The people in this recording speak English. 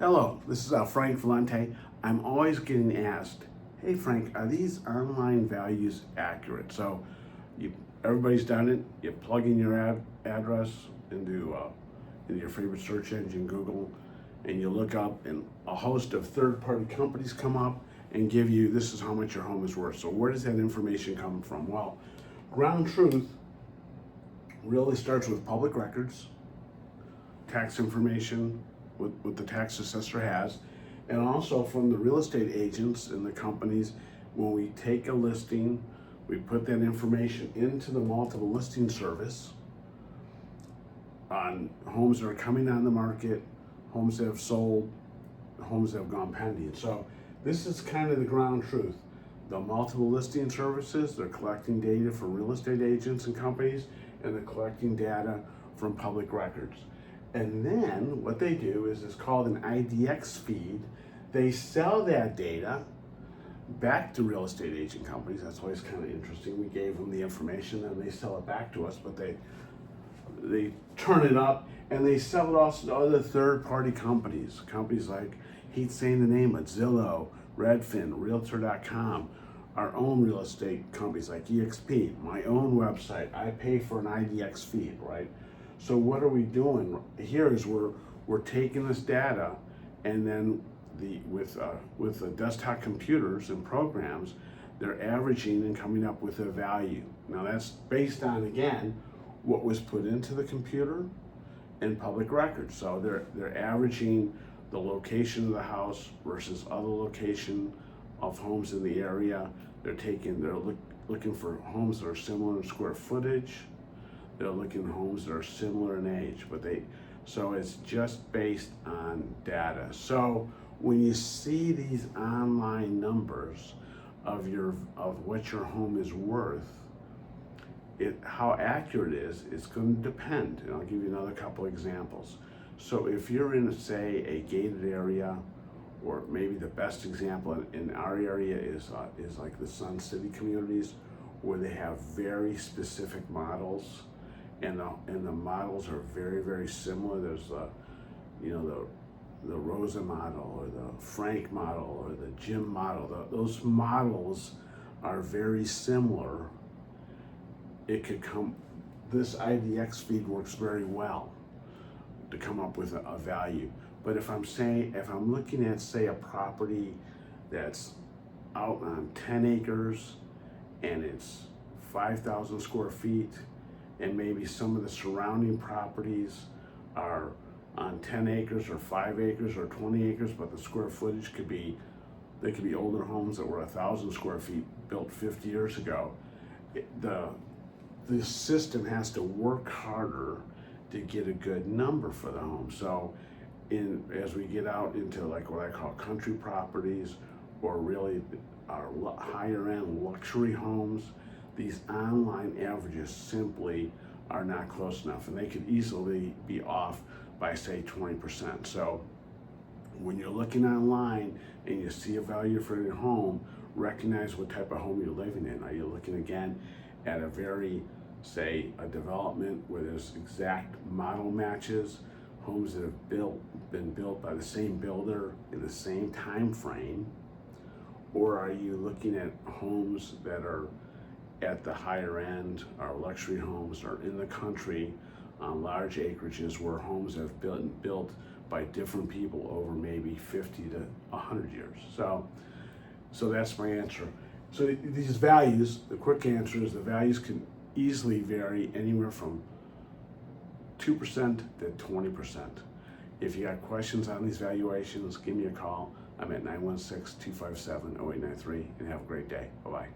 Hello, this is Frank Valente. I'm always getting asked, hey Frank, are these online values accurate? So everybody's done it. You plug in your address into your favorite search engine, Google, and you look up and a host of third-party companies come up and give you, this is how much your home is worth. So where does that information come from? Well, ground truth really starts with public records, tax information, what the tax assessor has, and also from the real estate agents and the companies. When we take a listing, we put that information into the multiple listing service on homes that are coming on the market, homes that have sold, homes that have gone pending. So this is kind of the ground truth. The multiple listing services, they're collecting data from real estate agents and companies, and they're collecting data from public records. And then what they do is it's called an IDX feed. They sell that data back to real estate agent companies. That's always kind of interesting. We gave them the information and they sell it back to us, but they turn it up and they sell it also to other third-party companies. Companies like, hate saying the name, but Zillow, Redfin, Realtor.com, our own real estate companies like EXP, my own website. I pay for an IDX feed, right? So what are we doing here is we're taking this data, and then with the desktop computers and programs, they're averaging and coming up with a value. Now that's based on, again, what was put into the computer and public records. So they're averaging the location of the house versus other location of homes in the area. They're looking for homes that are similar in square footage. They're looking at homes that are similar in age, so it's just based on data. So when you see these online numbers of what your home is worth, how accurate it is, it's going to depend. And I'll give you another couple examples. So if you're in, say, a gated area, or maybe the best example in our area is like the Sun City communities, where they have very specific models. And the models are very, very similar. There's the Rosa model or the Frank model or the Jim model. Those models are very similar. This IDX feed works very well to come up with a value. But if I'm looking at, say, a property that's out on 10 acres and it's 5,000 square feet, and maybe some of the surrounding properties are on 10 acres or 5 acres or 20 acres, but the square footage could be older homes that were 1,000 square feet built 50 years ago. The system has to work harder to get a good number for the home. So as we get out into like what I call country properties, or really our higher end luxury homes, these online averages simply are not close enough, and they could easily be off by, say, 20%. So when you're looking online and you see a value for your home, recognize what type of home you're living in. Are you looking, again, at a a development where there's exact model matches, homes that have been built by the same builder in the same time frame? Or are you looking at homes that are at the higher end, our luxury homes, are in the country on large acreages where homes have been built by different people over maybe 50 to 100 years? So that's my answer. So these values, the quick answer is the values can easily vary anywhere from 2% to 20%. If you got questions on these valuations, give me a call. I'm at 916-257-0893, and have a great day. Bye-bye.